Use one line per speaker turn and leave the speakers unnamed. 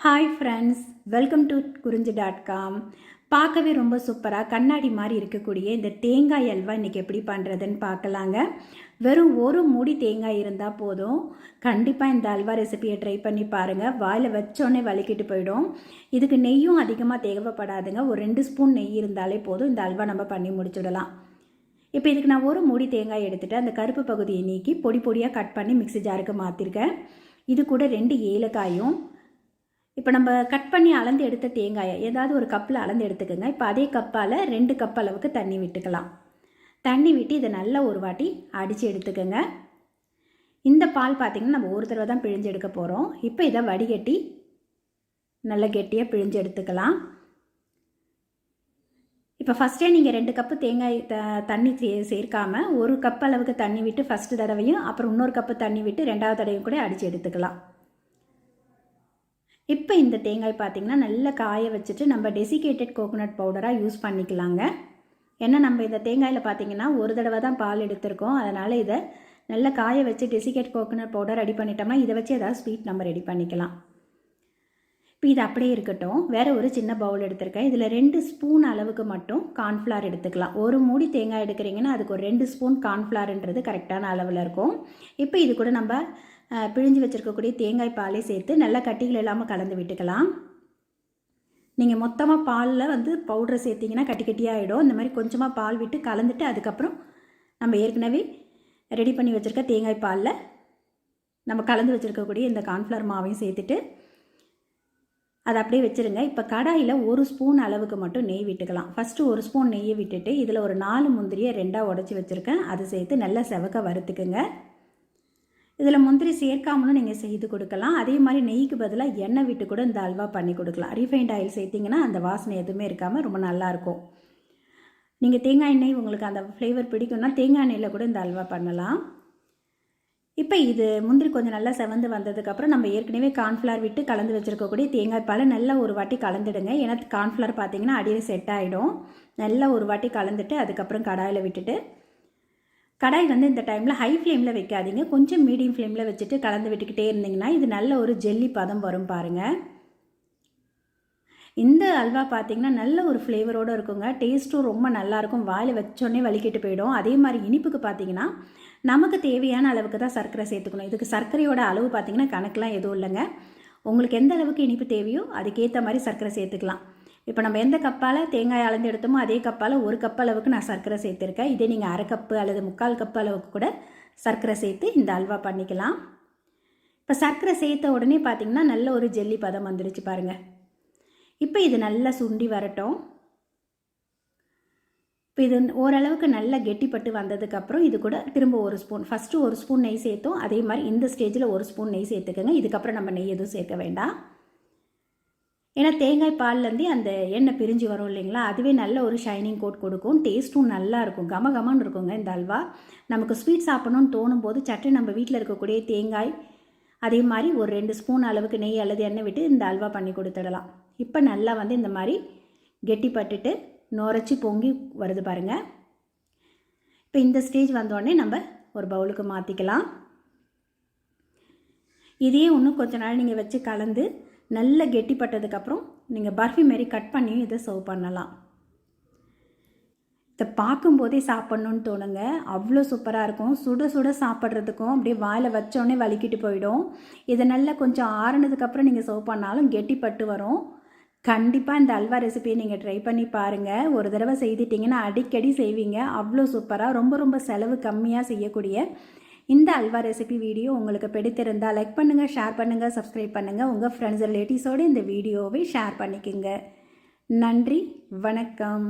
Hi friends, welcome to குறிஞ்சி.com. பார்க்கவே ரொம்ப சூப்பராக கண்ணாடி மாதிரி இருக்கக்கூடிய இந்த தேங்காய் அல்வா இன்றைக்கி எப்படி பண்ணுறதுன்னு பார்க்கலாங்க. வெறும் ஒரு மூடி தேங்காய் இருந்தால் போதும். கண்டிப்பாக இந்த அல்வா ரெசிபியை ட்ரை பண்ணி பாருங்கள். வாயில் வச்சோடனே வலிக்கிட்டு போயிடும். இதுக்கு நெய்யும் அதிகமாக தேவைப்படாதுங்க. ஒரு 2 ஸ்பூன் நெய் இருந்தாலே போதும். இந்த அல்வா நம்ம பண்ணி முடிச்சுடலாம். இப்போ இதுக்கு நான் ஒரு மூடி தேங்காய் எடுத்துகிட்டு அந்த கருப்பு பகுதியை நீக்கி பொடி பொடியாக கட் பண்ணி மிக்ஸி ஜாருக்கு மாற்றிருக்கேன். இது கூட 2 ஏலக்காயும், இப்போ நம்ம கட் பண்ணி அளந்து எடுத்த தேங்காயை ஏதாவது ஒரு கப்பில் அளந்து எடுத்துக்கோங்க. இப்போ அதே கப்பால் 2 கப் அளவுக்கு தண்ணி விட்டுக்கலாம். தண்ணி விட்டு இதை நல்லா ஒரு வாட்டி அடித்து எடுத்துக்கோங்க. இந்த பால் பார்த்திங்கன்னா நம்ம ஒரு தடவை தான் பிழிஞ்சு எடுக்க போகிறோம். இப்போ இதை வடிகட்டி நல்லா கெட்டியாக பிழிஞ்சு எடுத்துக்கலாம். இப்போ ஃபஸ்ட்டே நீங்கள் 2 கப்பு தேங்காய் தண்ணி சேர்க்காமல் ஒரு கப் அளவுக்கு தண்ணி விட்டு ஃபஸ்ட்டு தடவையும் அப்புறம் இன்னொரு கப்பு தண்ணி விட்டு 2வது தடவையும் கூட அடித்து எடுத்துக்கலாம். இப்போ இந்த தேங்காய் பார்த்திங்கன்னா நல்லா காய வச்சுட்டு நம்ம டெசிகேட்டட் கோகோனட் பவுடராக யூஸ் பண்ணிக்கலாங்க. ஏன்னா நம்ம இந்த தேங்காயில் பார்த்திங்கன்னா ஒரு தடவை தான் பால் எடுத்திருக்கோம். அதனால் இதை நல்லா காய வச்சு டெசிகேட் கோகோனட் பவுடர் ரெடி பண்ணிட்டோம்னா இதை வச்சு ஏதாவது ஸ்வீட் நம்ம ரெடி பண்ணிக்கலாம். இப்போ இது அப்படியே இருக்கட்டும். வேறு ஒரு சின்ன பவுல் எடுத்திருக்கேன். இதில் 2 ஸ்பூன் அளவுக்கு மட்டும் கார்ன்ஃப்ளவர் எடுத்துக்கலாம். ஒரு மூடி தேங்காய் எடுக்கிறீங்கன்னா அதுக்கு ஒரு 2 ஸ்பூன் கார்ன்ஃப்ளவர்ன்றது கரெக்டான அளவில் இருக்கும். இப்போ இது கூட நம்ம பிழிஞ்சு வச்சுருக்கக்கூடிய தேங்காய் பாலை சேர்த்து நல்லா கட்டிகள் இல்லாமல் கலந்து விட்டுக்கலாம். நீங்கள் மொத்தமாக பாலில் பவுடரை சேர்த்திங்கன்னா கட்டி கட்டியாக ஆகிடும். இந்த மாதிரி கொஞ்சமாக பால் விட்டு கலந்துட்டு அதுக்கப்புறம் நம்ம ஏற்கனவே ரெடி பண்ணி வச்சுருக்க தேங்காய் பாலில் நம்ம கலந்து வச்சுருக்கக்கூடிய இந்த கார்ன்ஃப்ளவர் மாவையும் சேர்த்துட்டு அதை அப்படியே வச்சுருங்க. இப்போ கடாயில் 1 ஸ்பூன் அளவுக்கு மட்டும் நெய் விட்டுக்கலாம். ஃபஸ்ட்டு 1 ஸ்பூன் நெய்யை விட்டுட்டு இதில் ஒரு 4 முந்திரியை 2ஆக உடச்சி வச்சுருக்கேன். அதை சேர்த்து நல்லா செவக்க வறுத்துக்குங்க. இதில் முந்திரி சேர்க்காமலும் நீங்கள் செய்து கொடுக்கலாம். அதே மாதிரி நெய்க்கு பதிலாக எண்ணெய் விட்டு கூட இந்த அல்வா பண்ணி கொடுக்கலாம். ரீஃபைண்ட் ஆயில் சேர்த்திங்கன்னா அந்த வாசனை எதுவுமே இருக்காமல் ரொம்ப நல்லாயிருக்கும். நீங்கள் தேங்காய் எண்ணெய் உங்களுக்கு அந்த ஃப்ளேவர் பிடிக்கும்னா தேங்காய் எண்ணெயில் கூட இந்த அல்வா பண்ணலாம். இப்போ இது முந்திரி கொஞ்சம் நல்லா செவந்து வந்ததுக்கப்புறம் நம்ம ஏற்கனவே கார்ன்ஃப்ளவர் விட்டு கலந்து வச்சுருக்கக்கூடிய தேங்காய் பாலை நல்லா ஒரு வாட்டி கலந்துடுங்க. ஏன்னா கார்ன்ஃப்ளவர் பார்த்திங்கன்னா அடியில் செட் ஆகிடும். நல்லா ஒரு வாட்டி கலந்துட்டு அதுக்கப்புறம் கடாயில் விட்டுட்டு கடாய் இந்த டைமில் ஹை ஃப்ளேமில் வைக்காதீங்க. கொஞ்சம் மீடியம் ஃப்ளேமில் வச்சுட்டு கலந்து விட்டுக்கிட்டே இருந்தீங்கன்னா இது நல்ல ஒரு ஜெல்லி பதம் வரும் பாருங்கள். இந்த அல்வா பார்த்திங்கன்னா நல்ல ஒரு ஃப்ளேவரோடு இருக்குங்க. டேஸ்ட்டும் ரொம்ப நல்லாயிருக்கும். வாயில் வச்சோடனே வலிக்கிட்டு போயிடும். அதே மாதிரி இனிப்புக்கு பார்த்திங்கன்னா நமக்கு தேவையான அளவுக்கு தான் சர்க்கரை சேர்த்துக்கணும். இதுக்கு சர்க்கரையோட அளவு பார்த்திங்கன்னா கணக்கெலாம் எதுவும் இல்லைங்க. உங்களுக்கு எந்த அளவுக்கு இனிப்பு தேவையோ அதுக்கேற்ற மாதிரி சர்க்கரை சேர்த்துக்கலாம். இப்போ நம்ம எந்த கப்பால் தேங்காய் அளந்து எடுத்தோமோ அதே கப்பால் 1 கப் அளவுக்கு நான் சர்க்கரை சேர்த்துருக்கேன். இதே நீங்கள் அரை கப்பு அல்லது 3/4 கப் அளவுக்கு கூட சர்க்கரை சேர்த்து இந்த அல்வா பண்ணிக்கலாம். இப்போ சர்க்கரை சேர்த்த உடனே பார்த்திங்கன்னா நல்ல ஒரு ஜெல்லி பதம் வந்துடுச்சு பாருங்கள். இப்போ இது நல்லா சுண்டி வரட்டும். இப்போ இது ஓரளவுக்கு நல்லா கெட்டிப்பட்டு வந்ததுக்கப்புறம் இது கூட திரும்ப 1 ஸ்பூன் ஃபஸ்ட்டு 1 ஸ்பூன் நெய் சேர்த்தோம். அதே மாதிரி இந்த ஸ்டேஜில் 1 ஸ்பூன் நெய் சேர்த்துக்கோங்க. இதுக்கப்புறம் நம்ம நெய் எதுவும் சேர்க்க வேண்டாம். ஏன்னா தேங்காய் பால்லேருந்தே அந்த எண்ணெய் பிரிஞ்சு வரும் இல்லைங்களா, அதுவே நல்ல ஒரு ஷைனிங் கோட் கொடுக்கும். டேஸ்ட்டும் நல்லா இருக்கும். கமகமன்னு இருக்குங்க இந்த அல்வா. நமக்கு ஸ்வீட் சாப்பிட்ணுன்னு தோணும் போது சட்டு நம்ம வீட்டில் இருக்கக்கூடிய தேங்காய் அதே மாதிரி ஒரு 2 ஸ்பூன் அளவுக்கு நெய் அல்லது எண்ணெய் விட்டு இந்த அல்வா பண்ணி கொடுத்துடலாம். இப்போ நல்லா இந்த மாதிரி கெட்டிப்பட்டுட்டு நுரைச்சி பொங்கி வருது பாருங்கள். இப்போ இந்த ஸ்டேஜ் வந்தோடனே நம்ம ஒரு பவுலுக்கு மாற்றிக்கலாம். இதே இன்னும் கொஞ்ச நாள் நீங்கள் வச்சு கலந்து நல்ல கெட்டிப்பட்டதுக்கப்புறம் நீங்கள் பர்ஃபி மாரி கட் பண்ணியும் இதை சர்வ் பண்ணலாம். இதை பார்க்கும்போதே சாப்பிட்ணுன்னு தோணுங்க. அவ்வளோ சூப்பராக இருக்கும். சுட சுட சாப்பிட்றதுக்கும் அப்படியே வாயில் வச்சோடனே வலிக்கிட்டு போயிடும். இதை நல்லா கொஞ்சம் ஆறுனதுக்கப்புறம் நீங்கள் சர்வ் பண்ணாலும் கெட்டிப்பட்டு வரும். கண்டிப்பாக இந்த அல்வா ரெசிபியை நீங்கள் ட்ரை பண்ணி பாருங்கள். ஒரு தடவை செய்துட்டிங்கன்னா அடிக்கடி செய்வீங்க. அவ்வளோ சூப்பராக ரொம்ப ரொம்ப செலவு கம்மியாக செய்யக்கூடிய இந்த அல்வா ரெசிபி வீடியோ உங்களுக்கு பிடித்திருந்தால் லைக் பண்ணுங்கள், ஷேர் பண்ணுங்கள், சப்ஸ்கிரைப் பண்ணுங்கள். உங்கள் ஃப்ரெண்ட்ஸ் ரிலேட்டிவ்ஸோடு இந்த வீடியோவை ஷேர் பண்ணிக்கோங்க. நன்றி, வணக்கம்.